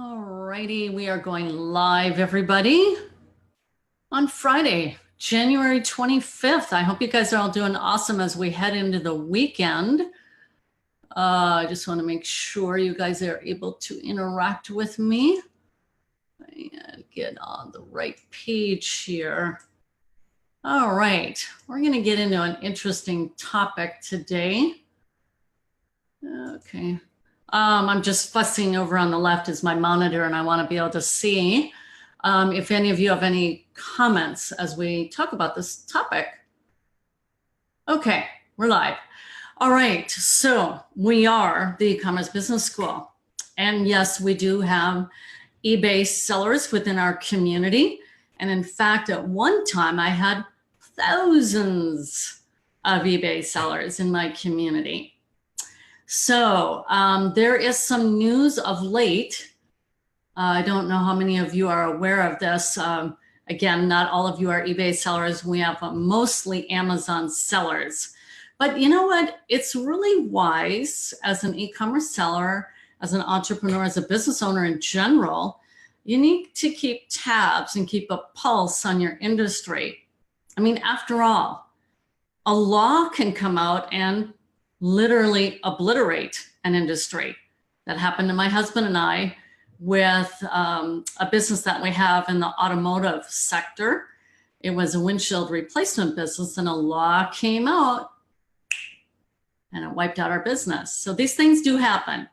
Alrighty, we are going live, everybody, on Friday, January 25th. I hope you guys are all doing awesome as we head into the weekend. I just want to make sure you guys are able to interact with me and get on the right page here. All right, we're going to get into an interesting topic today. Okay. I'm just fussing over on the left is my monitor, and I want to be able to see if any of you have any comments as we talk about this topic. Okay, we're live. All right, so we are the E-commerce Business School. And yes, we do have eBay sellers within our community. And in fact, at one time, I had thousands of eBay sellers in my community. So there is some news of late. I don't know how many of you are aware of this. Again, not all of you are eBay sellers. We have mostly Amazon sellers. But you know what? It's really wise as an e-commerce seller, as an entrepreneur, as a business owner in general, you need to keep tabs and keep a pulse on your industry. I mean, after all, a law can come out and literally obliterate an industry. That happened to my husband and I with a business that we have in the automotive sector. It was a windshield replacement business, and a law came out and it wiped out our business. So these things do happen.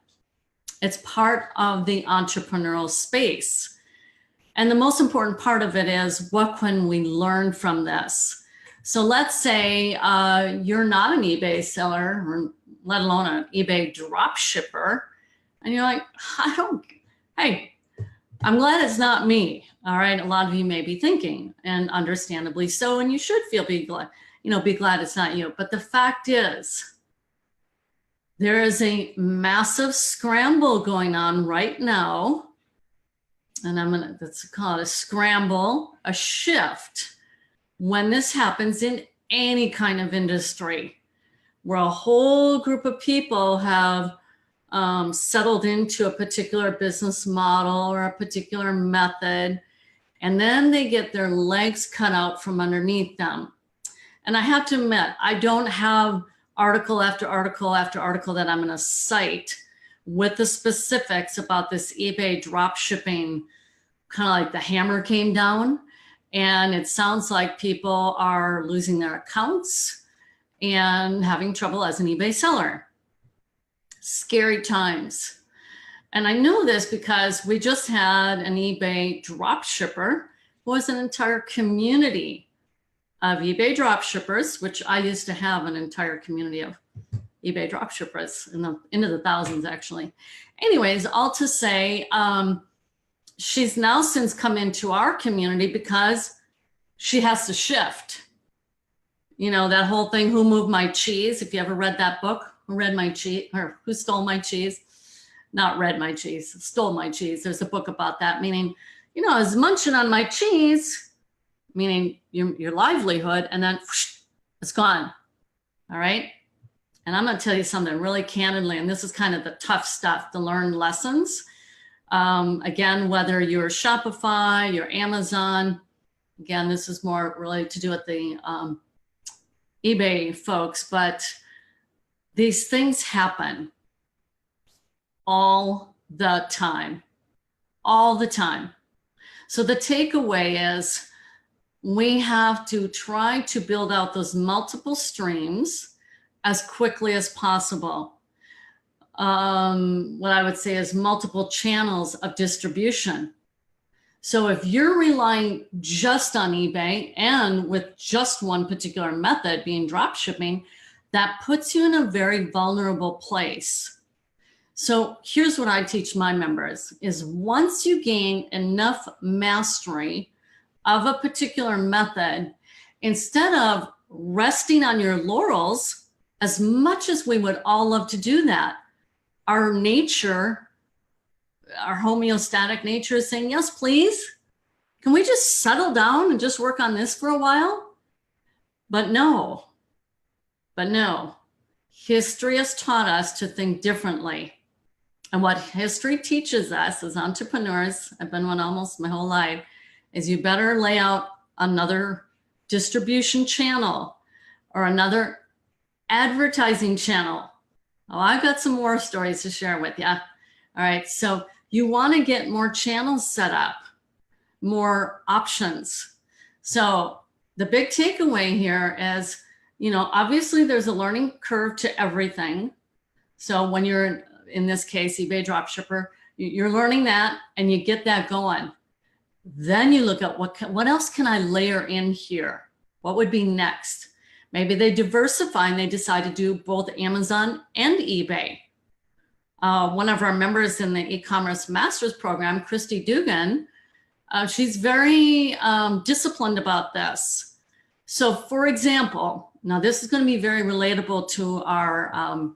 It's part of the entrepreneurial space. And the most important part of it is, what can we learn from this? So let's say you're not an eBay seller, or let alone an eBay drop shipper, and you're like, hey, I'm glad it's not me. All right, a lot of you may be thinking, and understandably so, and you should be glad it's not you. But the fact is, there is a massive scramble going on right now, and let's call it a scramble, a shift. When this happens in any kind of industry, where a whole group of people have settled into a particular business model or a particular method, and then they get their legs cut out from underneath them. And I have to admit, I don't have article after article after article that I'm going to cite with the specifics about this eBay drop shipping, kind of like the hammer came down. And it sounds like people are losing their accounts and having trouble as an eBay seller. Scary times. And I know this because we just had an eBay drop shipper who was an entire community of eBay drop shippers, which I used to have an entire community of eBay drop shippers into the thousands, actually. Anyways, all to say, she's now since come into our community because she has to shift. You know, that whole thing, Who Moved My Cheese? If you ever read that book, Who Read My Cheese, or Who Stole My Cheese? Not read my cheese, stole my cheese. There's a book about that, meaning, you know, I was munching on my cheese, meaning your livelihood, and then whoosh, it's gone. All right. And I'm going to tell you something really candidly, and this is kind of the tough stuff, the learned lessons. Again, whether you're Shopify, you're Amazon, again, this is more really to do with the eBay folks, but these things happen all the time, all the time. So the takeaway is we have to try to build out those multiple streams as quickly as possible. What I would say is multiple channels of distribution. So if you're relying just on eBay and with just one particular method being drop shipping, that puts you in a very vulnerable place. So here's what I teach my members is, once you gain enough mastery of a particular method, instead of resting on your laurels, as much as we would all love to do that, our nature, our homeostatic nature is saying, yes, please. Can we just settle down and just work on this for a while? But no, history has taught us to think differently. And what history teaches us as entrepreneurs, I've been one almost my whole life, is you better lay out another distribution channel or another advertising channel. Oh, I've got some more stories to share with you. All right, so you want to get more channels set up, more options. So the big takeaway here is, obviously there's a learning curve to everything. So when you're in this case, eBay dropshipper, you're learning that and you get that going. Then you look at what else can I layer in here? What would be next? Maybe they diversify and they decide to do both Amazon and eBay. One of our members in the e-commerce master's program, Christy Dugan, she's very disciplined about this. So for example, now this is going to be very relatable to our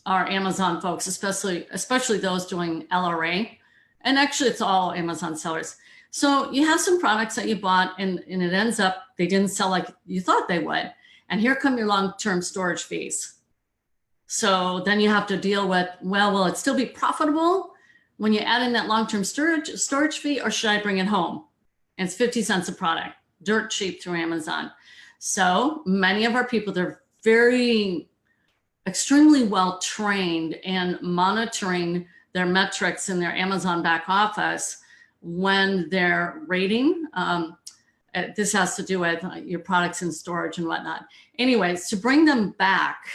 Amazon folks, especially those doing LRA. And actually it's all Amazon sellers. So you have some products that you bought and it ends up, they didn't sell like you thought they would. And here come your long-term storage fees. So then you have to deal with, well, will it still be profitable when you add in that long-term storage fee, or should I bring it home? And it's 50 cents a product, dirt cheap through Amazon. So many of our people, they're extremely well trained in monitoring their metrics in their Amazon back office when they're rating. This has to do with your products in storage and whatnot. Anyways, to bring them back.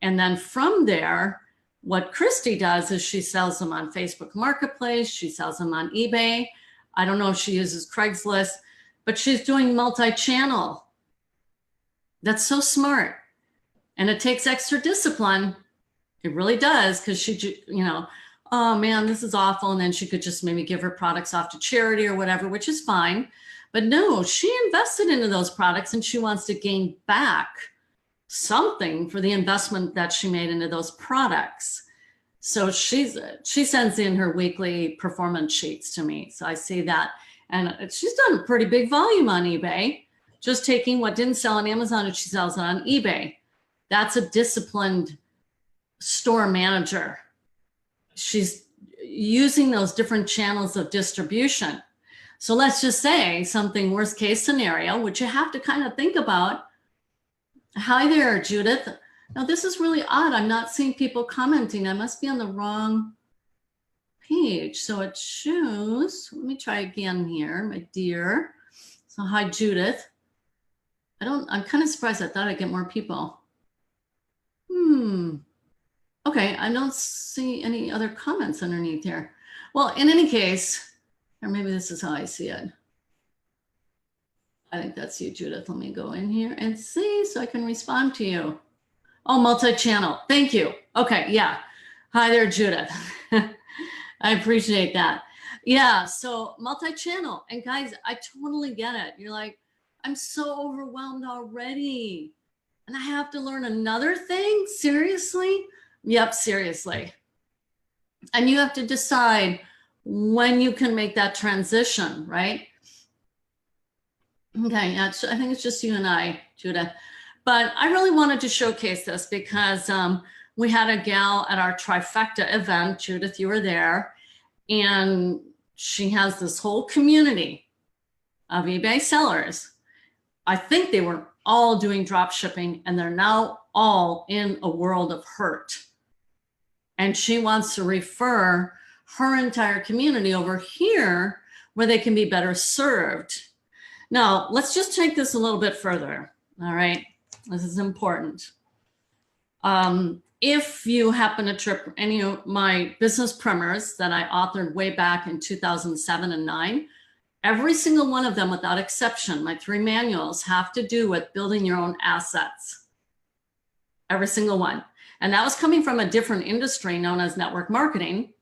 And then from there, what Christy does is she sells them on Facebook Marketplace. She sells them on eBay. I don't know if she uses Craigslist, but she's doing multi-channel. That's so smart. And it takes extra discipline. It really does, because she, oh man, this is awful. And then she could just maybe give her products off to charity or whatever, which is fine. But no, she invested into those products and she wants to gain back something for the investment that she made into those products. So she sends in her weekly performance sheets to me. So I see that. And she's done a pretty big volume on eBay, just taking what didn't sell on Amazon and she sells it on eBay. That's a disciplined store manager. She's using those different channels of distribution. So let's just say something worst case scenario, which you have to kind of think about. Hi there, Judith. Now this is really odd. I'm not seeing people commenting. I must be on the wrong page. So it shows, let me try again here, my dear. So hi, Judith. I'm kind of surprised. I thought I'd get more people. Okay, I don't see any other comments underneath here. Well, in any case, or maybe this is how I see it. I think that's you, Judith. Let me go in here and see so I can respond to you. Oh, multi-channel. Thank you. Okay, yeah. Hi there, Judith. I appreciate that. Yeah, so multi-channel. And guys, I totally get it. You're like, I'm so overwhelmed already. And I have to learn another thing? Seriously? Yep, seriously. And you have to decide when you can make that transition, right? Okay, yeah, I think it's just you and I, Judith. But I really wanted to showcase this because we had a gal at our Trifecta event. Judith, you were there. And she has this whole community of eBay sellers. I think they were all doing drop shipping and they're now all in a world of hurt. And she wants to refer her entire community over here where they can be better served. Now, let's just take this a little bit further. All right, this is important. If you happen to trip any of my business primers that I authored way back in 2007 and 9, every single one of them without exception, my 3 manuals have to do with building your own assets. Every single one. And that was coming from a different industry known as network marketing,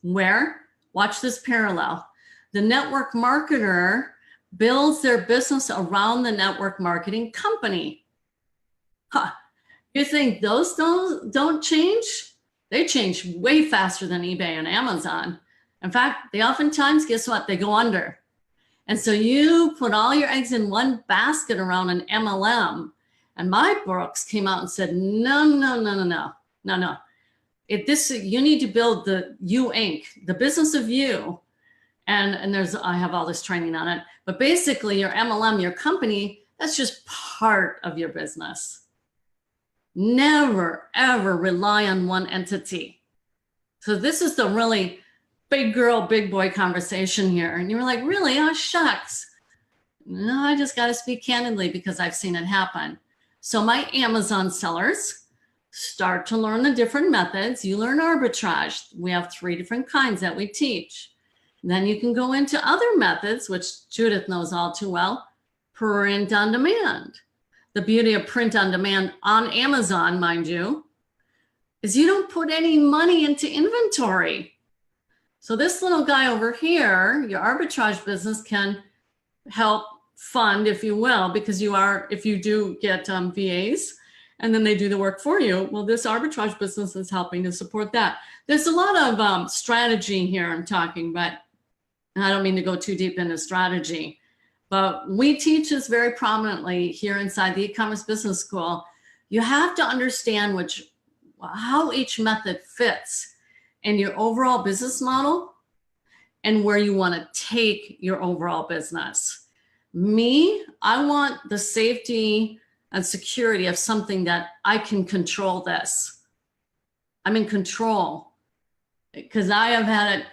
where, watch this parallel, the network marketer builds their business around the network marketing company. Huh. You think those don't change? They change way faster than eBay and Amazon. In fact, they oftentimes, guess what? They go under. And so you put all your eggs in one basket around an MLM. And my books came out and said, no. You need to build the You Inc., the business of you. And I have all this training on it, but basically your MLM, your company, that's just part of your business. Never, ever rely on one entity. So this is the really big girl, big boy conversation here. And you were like, really? Oh, shucks. No, I just got to speak candidly because I've seen it happen. So my Amazon sellers start to learn the different methods. You learn arbitrage. We have 3 different kinds that we teach. Then you can go into other methods, which Judith knows all too well, print on demand. The beauty of print on demand on Amazon, mind you, is you don't put any money into inventory. So this little guy over here, your arbitrage business, can help fund, if you will, because if you do get VAs and then they do the work for you, well, this arbitrage business is helping to support that. There's a lot of strategy here I'm talking, but I don't mean to go too deep into strategy, but we teach this very prominently here inside the e-commerce business school. You have to understand how each method fits in your overall business model and where you want to take your overall business. I want the safety and security of something that I can control this. I'm in control, because I have had it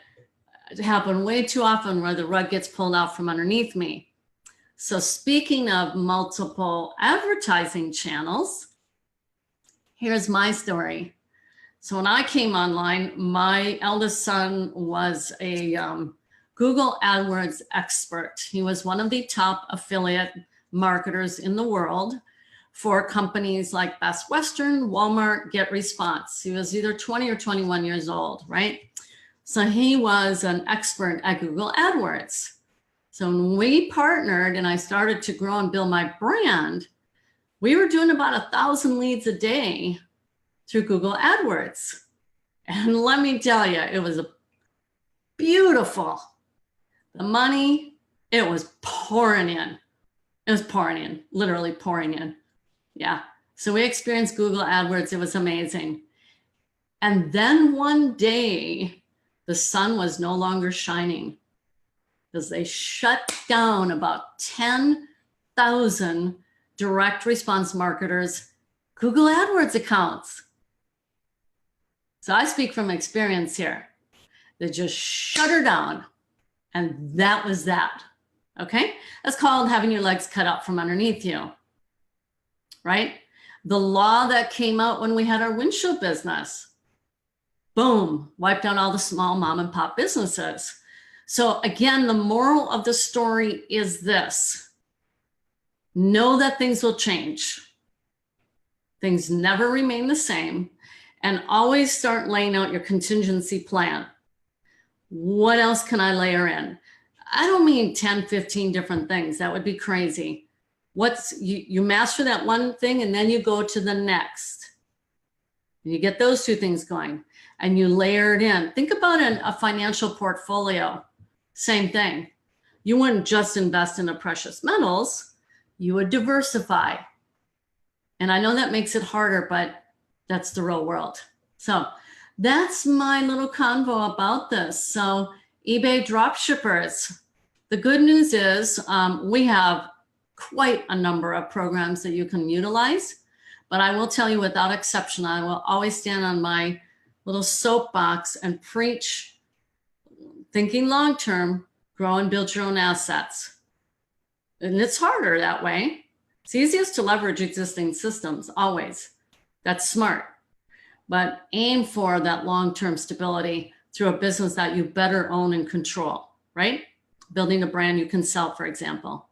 happen way too often where the rug gets pulled out from underneath me. So speaking of multiple advertising channels, here's my story. So when I came online, my eldest son was a Google AdWords expert. He was one of the top affiliate marketers in the world for companies like Best Western, Walmart, GetResponse. He was either 20 or 21 years old, right? So he was an expert at Google AdWords. So when we partnered and I started to grow and build my brand, we were doing about 1,000 leads a day through Google AdWords. And let me tell you, it was beautiful. The money, it was pouring in. It was pouring in, literally pouring in. Yeah. So we experienced Google AdWords. It was amazing. And then one day, the sun was no longer shining because they shut down about 10,000 direct response marketers' Google AdWords accounts. So I speak from experience here. They just shut her down. And that was that. Okay? That's called having your legs cut out from underneath you. Right? The law that came out when we had our windshield business. Boom, wiped out all the small mom and pop businesses. So again, the moral of the story is this. Know that things will change. Things never remain the same. And always start laying out your contingency plan. What else can I layer in? I don't mean 10, 15 different things. That would be crazy. You master that one thing and then you go to the next. You get those 2 things going. And you layer it in. Think about a financial portfolio. Same thing. You wouldn't just invest in the precious metals. You would diversify. And I know that makes it harder, but that's the real world. So that's my little convo about this. So eBay dropshippers. The good news is we have quite a number of programs that you can utilize. But I will tell you without exception, I will always stand on my little soapbox and preach thinking long-term, grow and build your own assets. And it's harder that way. It's easiest to leverage existing systems, always. That's smart. But aim for that long-term stability through a business that you better own and control, right? Building a brand you can sell, for example,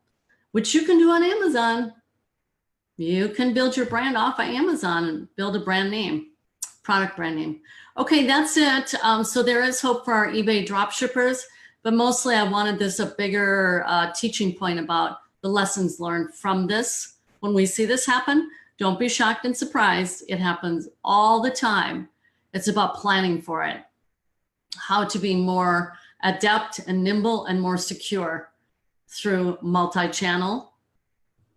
which you can do on Amazon. You can build your brand off of Amazon and build a brand name, product brand name. Okay, that's it. So there is hope for our eBay dropshippers, but mostly I wanted this a bigger teaching point about the lessons learned from this. When we see this happen, don't be shocked and surprised. It happens all the time. It's about planning for it, how to be more adept and nimble and more secure through multi-channel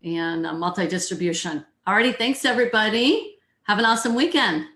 and multi-distribution. Alrighty, thanks everybody. Have an awesome weekend.